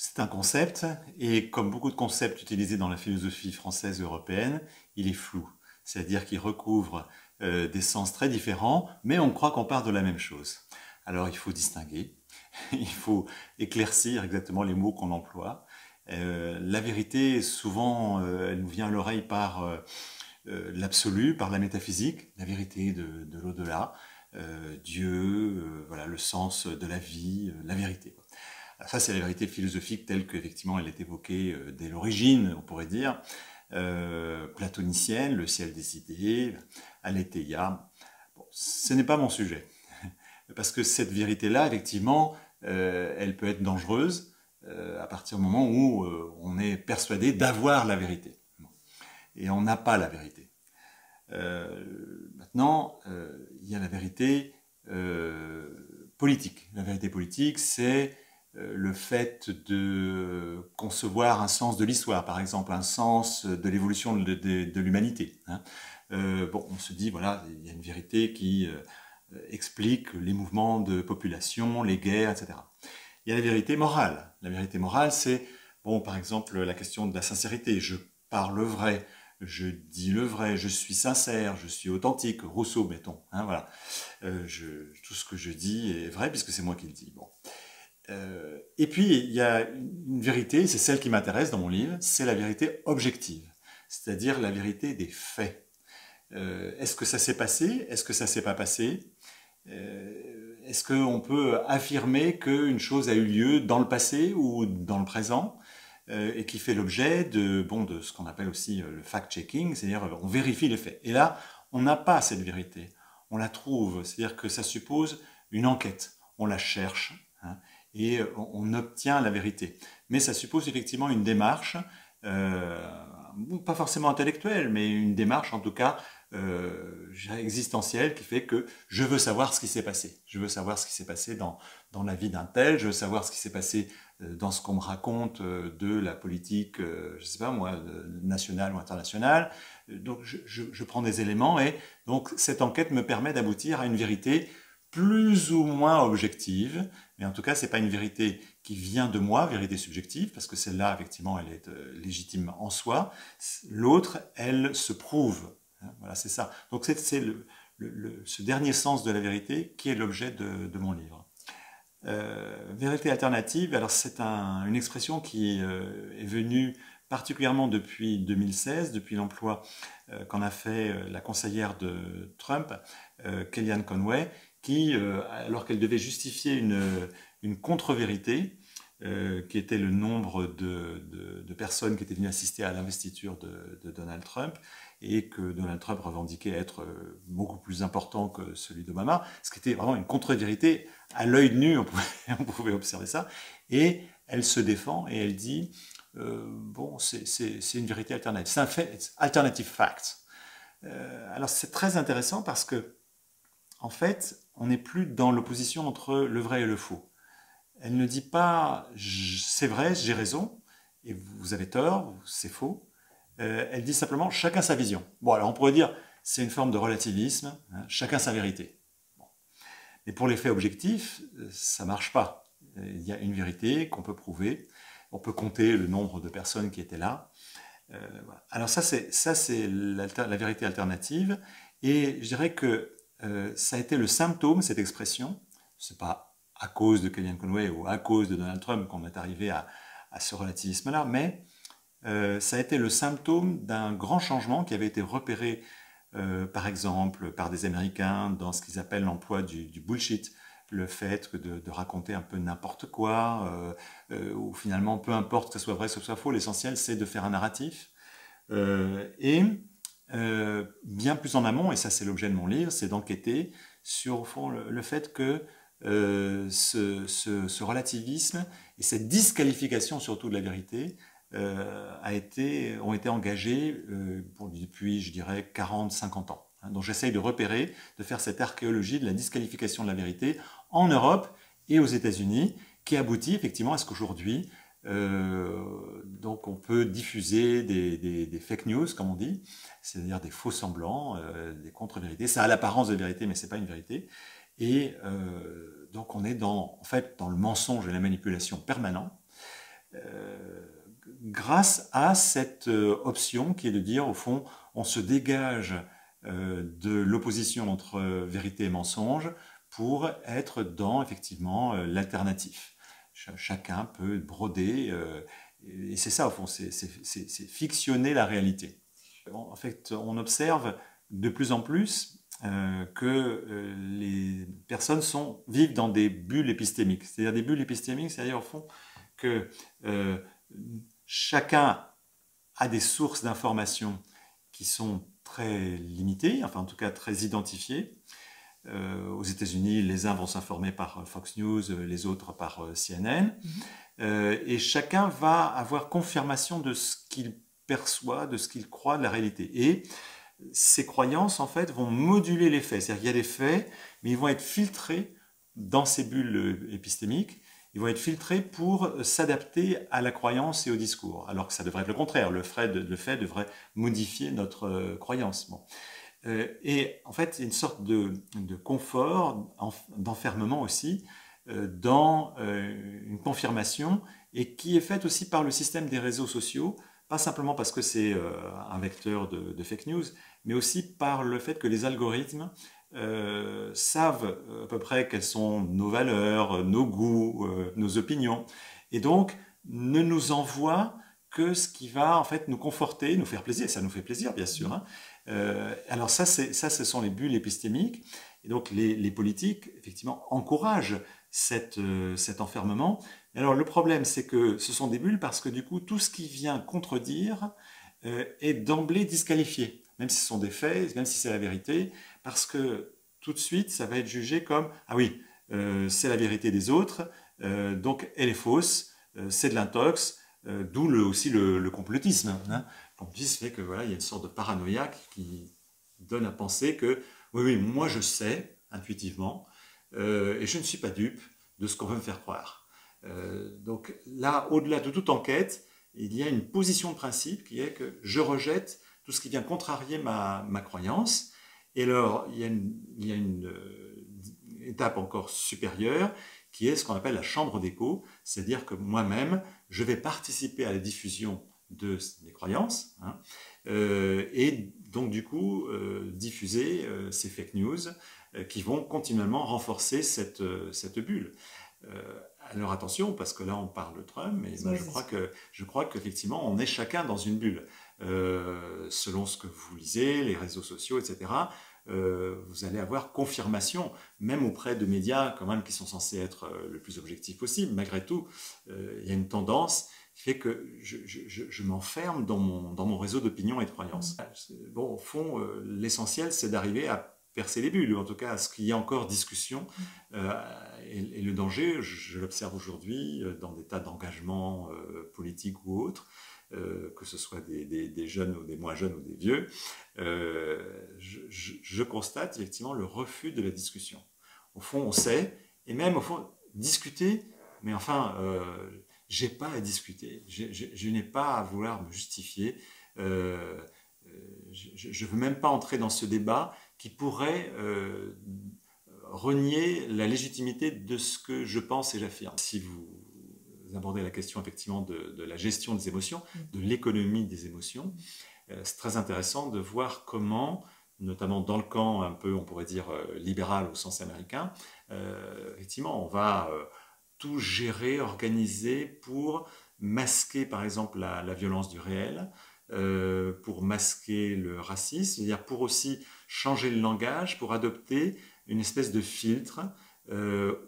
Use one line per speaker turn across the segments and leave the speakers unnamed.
C'est un concept, et comme beaucoup de concepts utilisés dans la philosophie française et européenne, il est flou. C'est-à-dire qu'il recouvre des sens très différents, mais on croit qu'on parle de la même chose. Alors il faut distinguer, il faut éclaircir exactement les mots qu'on emploie. La vérité, souvent, elle nous vient à l'oreille par l'absolu, par la métaphysique, la vérité de l'au-delà, Dieu, voilà, le sens de la vie, la vérité. Ça, c'est la vérité philosophique telle qu'effectivement elle est évoquée dès l'origine, on pourrait dire, platonicienne, le ciel des idées, Aletheia. Bon, ce n'est pas mon sujet, parce que cette vérité-là, effectivement, elle peut être dangereuse à partir du moment où on est persuadé d'avoir la vérité. Et on n'a pas la vérité. Maintenant, il y a la vérité politique. La vérité politique, c'est le fait de concevoir un sens de l'histoire, par exemple, un sens de l'évolution de l'humanité. Hein. Bon, on se dit, voilà, il y a une vérité qui explique les mouvements de population, les guerres, etc. Il y a la vérité morale. La vérité morale, c'est, bon, par exemple, la question de la sincérité. Je parle vrai, je dis le vrai, je suis sincère, je suis authentique. Rousseau, mettons. Hein, voilà. Tout ce que je dis est vrai puisque c'est moi qui le dis. Bon. Et puis, il y a une vérité, c'est celle qui m'intéresse dans mon livre, c'est la vérité objective, c'est-à-dire la vérité des faits. Est-ce que ça s'est passé? Est-ce que ça s'est pas passé? Est-ce qu'on peut affirmer qu'une chose a eu lieu dans le passé ou dans le présent et qui fait l'objet de ce qu'on appelle aussi le fact-checking, c'est-à-dire on vérifie les faits. Et là, on n'a pas cette vérité, on la trouve, c'est-à-dire que ça suppose une enquête, on la cherche, hein, et on obtient la vérité. Mais ça suppose effectivement une démarche, pas forcément intellectuelle, mais une démarche en tout cas existentielle qui fait que je veux savoir ce qui s'est passé. Je veux savoir ce qui s'est passé dans la vie d'un tel, je veux savoir ce qui s'est passé dans ce qu'on me raconte de la politique, je sais pas moi, nationale ou internationale. Donc je prends des éléments et donc cette enquête me permet d'aboutir à une vérité plus ou moins objective, mais en tout cas, c'est pas une vérité qui vient de moi, vérité subjective, parce que celle-là, effectivement, elle est légitime en soi. L'autre, elle se prouve. Voilà, c'est ça. Donc c'est ce dernier sens de la vérité qui est l'objet de mon livre. Vérité alternative, alors c'est une expression qui est venue particulièrement depuis 2016, depuis l'emploi qu'en a fait la conseillère de Trump, Kellyanne Conway, qui, alors qu'elle devait justifier une contre-vérité, qui était le nombre de personnes qui étaient venues assister à l'investiture de Donald Trump, et que Donald Trump revendiquait être beaucoup plus important que celui d'Obama, ce qui était vraiment une contre-vérité à l'œil nu, on pouvait observer ça, et elle se défend et elle dit bon, c'est une vérité alternative, c'est un fait, alternative fact. Alors c'est très intéressant parce que en fait, on n'est plus dans l'opposition entre le vrai et le faux. Elle ne dit pas c'est vrai, j'ai raison, et vous avez tort, c'est faux. Elle dit simplement chacun sa vision. Bon, alors on pourrait dire c'est une forme de relativisme, hein, chacun sa vérité. Bon. Mais pour les faits objectifs, ça marche pas. Il y a une vérité qu'on peut prouver. On peut compter le nombre de personnes qui étaient là. Voilà. Alors ça c'est la vérité alternative. Et je dirais que ça a été le symptôme, cette expression. C'est pas à cause de Kellyanne Conway ou à cause de Donald Trump qu'on est arrivé à ce relativisme-là, mais ça a été le symptôme d'un grand changement qui avait été repéré, par exemple, par des Américains dans ce qu'ils appellent l'emploi du bullshit, le fait de raconter un peu n'importe quoi, ou finalement, peu importe que ce soit vrai, que ce soit faux, l'essentiel c'est de faire un narratif. Et bien plus en amont, et ça c'est l'objet de mon livre, c'est d'enquêter sur au fond, le fait que ce relativisme et cette disqualification surtout de la vérité ont été engagés depuis, je dirais, 40-50 ans. Donc j'essaye de repérer, de faire cette archéologie de la disqualification de la vérité en Europe et aux États-Unis, qui aboutit effectivement à ce qu'aujourd'hui, donc on peut diffuser des fake news, comme on dit, c'est-à-dire des faux semblants, des contre-vérités. Ça a l'apparence de vérité, mais c'est pas une vérité. Et donc on est en fait dans le mensonge et la manipulation permanent. grâce à cette option qui est de dire, au fond, on se dégage de l'opposition entre vérité et mensonge pour être dans, effectivement, l'alternatif. Chacun peut broder, et c'est ça, au fond, c'est fictionner la réalité. En fait, on observe de plus en plus que les personnes vivent dans des bulles épistémiques. C'est-à-dire des bulles épistémiques, c'est-à-dire au fond que chacun a des sources d'informations qui sont très limitées, enfin en tout cas très identifiées. Aux États-Unis, les uns vont s'informer par Fox News, les autres par CNN, et chacun va avoir confirmation de ce qu'il perçoit, de ce qu'il croit de la réalité. Et ces croyances, en fait, vont moduler les faits. C'est-à-dire qu'il y a des faits, mais ils vont être filtrés dans ces bulles épistémiques. Ils vont être filtrés pour s'adapter à la croyance et au discours. Alors que ça devrait être le contraire. Le fait devrait modifier notre croyance. Bon. Et en fait, c'est une sorte de confort, d'enfermement aussi, dans une confirmation, et qui est faite aussi par le système des réseaux sociaux, pas simplement parce que c'est un vecteur de fake news, mais aussi par le fait que les algorithmes savent à peu près quelles sont nos valeurs, nos goûts, nos opinions, et donc ne nous envoient que ce qui va en fait nous conforter, nous faire plaisir. Ça nous fait plaisir, bien sûr. Hein. Alors ça, ce sont les bulles épistémiques. Et donc les politiques, effectivement, encouragent cet enfermement. Alors le problème, c'est que ce sont des bulles parce que du coup, tout ce qui vient contredire est d'emblée disqualifié, même si ce sont des faits, même si c'est la vérité, parce que tout de suite, ça va être jugé comme « Ah oui, c'est la vérité des autres, donc elle est fausse, c'est de l'intox », d'où aussi le complotisme. Hein. Le complotisme fait que voilà, il y a une sorte de paranoïa qui donne à penser que oui, moi je sais intuitivement et je ne suis pas dupe de ce qu'on veut me faire croire. Donc là, au-delà de toute enquête, il y a une position de principe qui est que je rejette tout ce qui vient contrarier ma croyance. Et alors, il y a une étape encore supérieure qui est ce qu'on appelle la chambre d'écho, c'est-à-dire que moi-même, je vais participer à la diffusion de mes croyances, hein, et donc du coup diffuser ces fake news qui vont continuellement renforcer cette bulle. Alors attention, parce que là on parle de Trump, mais moi, je crois qu'effectivement on est chacun dans une bulle. Selon ce que vous lisez, les réseaux sociaux, etc., vous allez avoir confirmation, même auprès de médias quand même qui sont censés être le plus objectifs possible. Malgré tout, il y a une tendance qui fait que je m'enferme dans mon réseau d'opinion et de croyances. Bon, au fond, l'essentiel, c'est d'arriver à percer les bulles, ou en tout cas à ce qu'il y ait encore discussion. Et le danger, je l'observe aujourd'hui dans des tas d'engagements politiques ou autres, que ce soit des jeunes ou des moins jeunes ou des vieux, je constate effectivement le refus de la discussion. Au fond, on sait, et même au fond, discuter, mais enfin, j'ai pas à discuter, je n'ai pas à vouloir me justifier, je veux même pas entrer dans ce débat qui pourrait renier la légitimité de ce que je pense et j'affirme. Si vous abordez la question effectivement de la gestion des émotions, de l'économie des émotions, c'est très intéressant de voir comment, notamment dans le camp un peu, on pourrait dire, libéral au sens américain, effectivement, on va tout gérer, organiser pour masquer, par exemple, la violence du réel, pour masquer le racisme, c'est-à-dire pour aussi changer le langage, pour adopter une espèce de filtre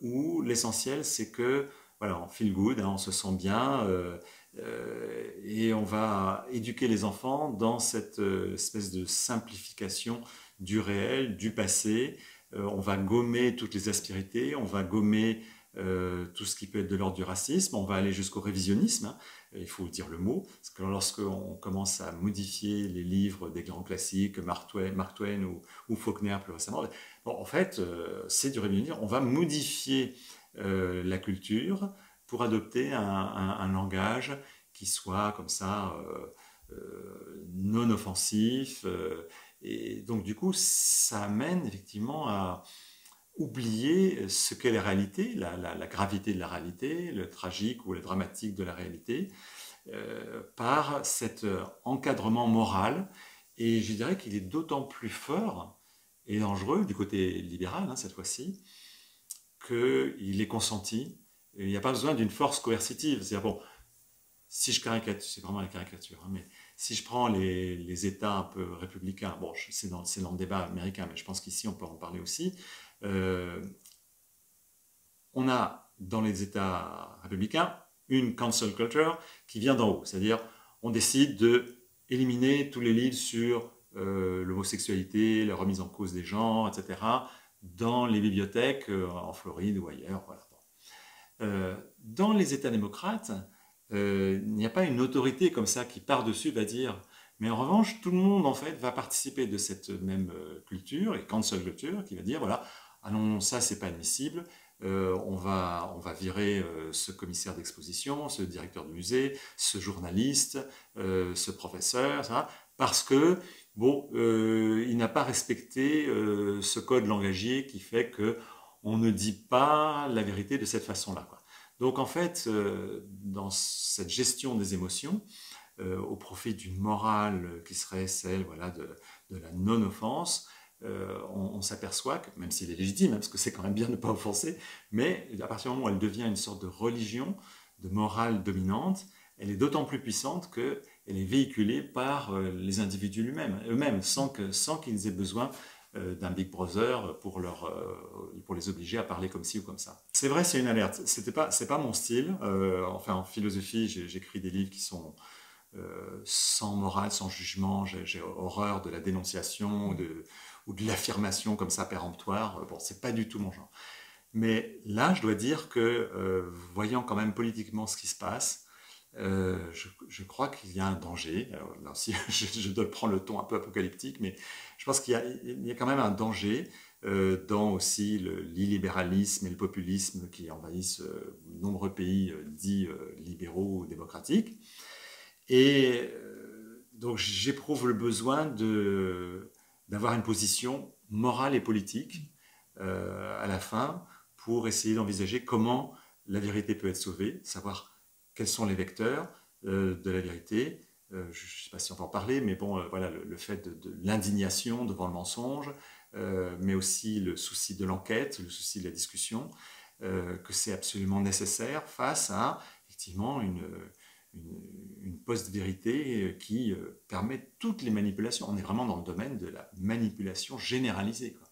où l'essentiel, c'est que voilà, on feel good, hein, on se sent bien, et on va éduquer les enfants dans cette espèce de simplification du réel, du passé. On va gommer toutes les aspérités, on va gommer tout ce qui peut être de l'ordre du racisme, on va aller jusqu'au révisionnisme, hein, il faut dire le mot, parce que lorsqu'on commence à modifier les livres des grands classiques, Mark Twain ou Faulkner plus récemment, bon, en fait, c'est du révisionnisme, on va modifier la culture pour adopter un langage qui soit comme ça non offensif, et donc du coup ça amène effectivement à oublier ce qu'est la réalité, la gravité de la réalité, le tragique ou le dramatique de la réalité, par cet encadrement moral. Et je dirais qu'il est d'autant plus fort et dangereux du côté libéral, hein, cette fois-ci, qu'il est consenti. Et il n'y a pas besoin d'une force coercitive. C'est-à-dire, bon, si je caricature, c'est vraiment la caricature, hein, mais si je prends les États un peu républicains, bon, c'est dans le débat américain, mais je pense qu'ici on peut en parler aussi, euh, on a dans les États républicains une cancel culture qui vient d'en haut, c'est-à-dire on décide de éliminer tous les livres sur l'homosexualité, la remise en cause des genres, etc., dans les bibliothèques en Floride ou ailleurs. Voilà. Dans les États démocrates, il n'y a pas une autorité comme ça qui par-dessus va dire, mais en revanche, tout le monde en fait va participer de cette même culture, et cancel culture, qui va dire, voilà, ah non, ça c'est pas admissible, on va virer ce commissaire d'exposition, ce directeur de musée, ce journaliste, ce professeur, ça, parce que, bon, il n'a pas respecté ce code langagier qui fait que on ne dit pas la vérité de cette façon-là, quoi. Donc en fait, dans cette gestion des émotions, au profit d'une morale qui serait celle, voilà, de la non-offense, on s'aperçoit que, même s'il est légitime, hein, parce que c'est quand même bien de ne pas offenser, mais à partir du moment où elle devient une sorte de religion, de morale dominante, elle est d'autant plus puissante qu'elle est véhiculée par les individus eux-mêmes, sans qu'ils aient besoin d'un Big Brother pour les obliger à parler comme ci ou comme ça. C'est vrai, c'est une alerte. C'est pas mon style. Enfin, en philosophie, j'écris des livres qui sont sans morale, sans jugement. J'ai horreur de la dénonciation ou de l'affirmation comme ça péremptoire. Bon, c'est pas du tout mon genre. Mais là, je dois dire que, voyant quand même politiquement ce qui se passe, je crois qu'il y a un danger. Alors, là aussi, je dois prendre le ton un peu apocalyptique, mais je pense qu'il y a quand même un danger dans aussi l'illibéralisme et le populisme qui envahissent de nombreux pays dits libéraux ou démocratiques. Et donc j'éprouve le besoin d'avoir une position morale et politique à la fin pour essayer d'envisager comment la vérité peut être sauvée, savoir quels sont les vecteurs de la vérité. Je ne sais pas si on peut en parler, mais bon, voilà, le fait de l'indignation devant le mensonge, mais aussi le souci de l'enquête, le souci de la discussion, que c'est absolument nécessaire face à, effectivement, une post-vérité qui permet toutes les manipulations. On est vraiment dans le domaine de la manipulation généralisée, quoi.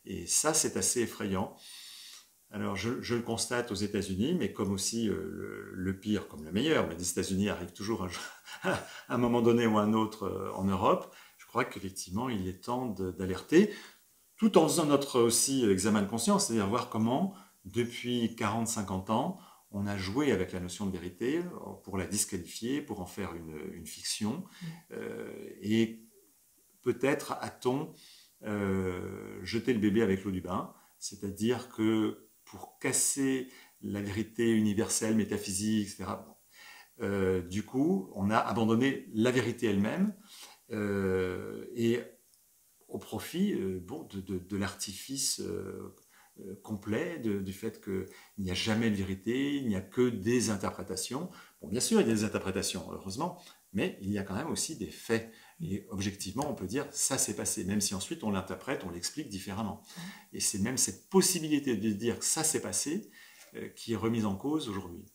Et ça, c'est assez effrayant. Alors, je le constate aux États-Unis, mais comme aussi le pire comme le meilleur, mais les États-Unis arrivent toujours à un moment donné ou à un autre en Europe. Je crois qu'effectivement, il est temps d'alerter, tout en faisant notre aussi examen de conscience, c'est-à-dire voir comment, depuis 40-50 ans, on a joué avec la notion de vérité pour la disqualifier, pour en faire une fiction. Et peut-être a-t-on jeté le bébé avec l'eau du bain, c'est-à-dire que pour casser la vérité universelle, métaphysique, etc., du coup, on a abandonné la vérité elle-même et au profit bon, de l'artifice complet, du fait qu'il n'y a jamais de vérité, il n'y a que des interprétations. Bon, bien sûr, il y a des interprétations, heureusement, mais il y a quand même aussi des faits. Et objectivement, on peut dire ça s'est passé, même si ensuite on l'interprète, on l'explique différemment. Et c'est même cette possibilité de dire que ça s'est passé qui est remise en cause aujourd'hui.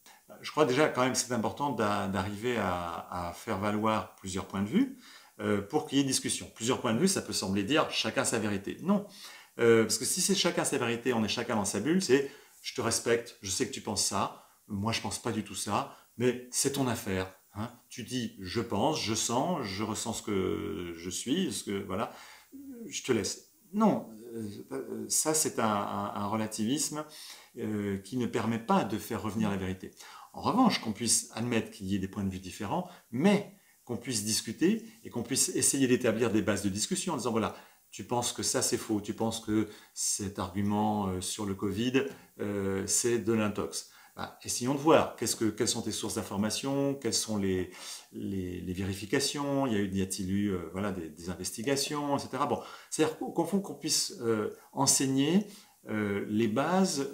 Je crois déjà quand même que c'est important d'arriver à faire valoir plusieurs points de vue pour qu'il y ait discussion. Plusieurs points de vue, ça peut sembler dire chacun sa vérité. Non, parce que si c'est chacun sa vérité, on est chacun dans sa bulle, c'est je te respecte, je sais que tu penses ça, moi je pense pas du tout ça, mais c'est ton affaire. Hein. Tu dis je pense, je sens, je ressens ce que je suis, voilà, je te laisse. Non, ça c'est un relativisme qui ne permet pas de faire revenir la vérité. En revanche, qu'on puisse admettre qu'il y ait des points de vue différents, mais qu'on puisse discuter et qu'on puisse essayer d'établir des bases de discussion en disant voilà, tu penses que ça c'est faux, tu penses que cet argument sur le Covid c'est de l'intox. Bah, essayons de voir quelles sont tes sources d'information, quelles sont les vérifications, y a-t-il eu voilà, des investigations, etc. Bon, c'est-à-dire qu'au fond qu'on puisse enseigner les bases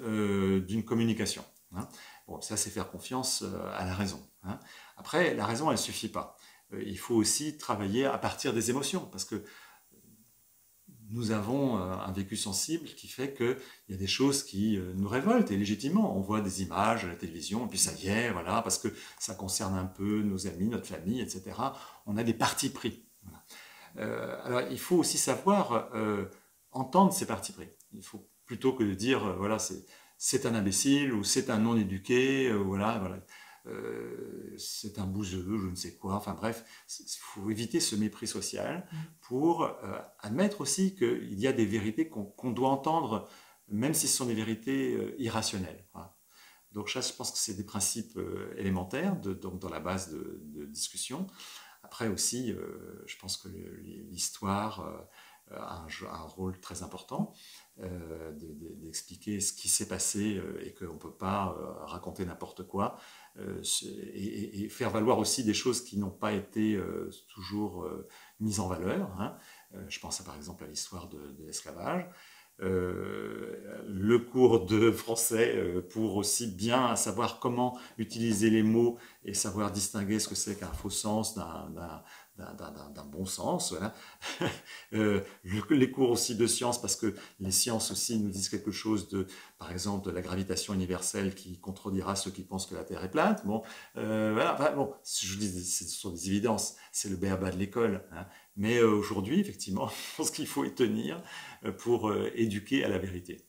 d'une communication. Hein. Bon, ça, c'est faire confiance à la raison. Hein. Après, la raison, elle ne suffit pas. Il faut aussi travailler à partir des émotions, parce que nous avons un vécu sensible qui fait qu'il y a des choses qui nous révoltent, et légitimement. On voit des images à la télévision, et puis ça y est, voilà, parce que ça concerne un peu nos amis, notre famille, etc. On a des partis pris. Voilà. Alors, il faut aussi savoir entendre ces partis pris. Il faut plutôt que de dire, voilà, c'est un imbécile, ou c'est un non-éduqué, voilà, voilà. C'est un bouseux, je ne sais quoi, enfin bref, il faut éviter ce mépris social pour admettre aussi qu'il y a des vérités qu'on doit entendre, même si ce sont des vérités irrationnelles. Voilà. Donc ça, je pense que c'est des principes élémentaires donc dans la base de discussion. Après aussi, je pense que l'histoire a un rôle très important d'expliquer ce qui s'est passé et qu'on ne peut pas raconter n'importe quoi et faire valoir aussi des choses qui n'ont pas été toujours mises en valeur. Hein. Je pense par exemple à l'histoire de l'esclavage. Le cours de français pour aussi bien savoir comment utiliser les mots et savoir distinguer ce que c'est qu'un faux sens d'un bon sens. Voilà. Les cours aussi de sciences, parce que les sciences aussi nous disent quelque chose de, par exemple, de la gravitation universelle qui contredira ceux qui pensent que la Terre est plate. Bon, voilà, enfin, bon, je vous dis, ce sont des évidences, c'est le b.a.-ba de l'école. Hein. Mais aujourd'hui, effectivement, je pense qu'il faut y tenir pour éduquer à la vérité.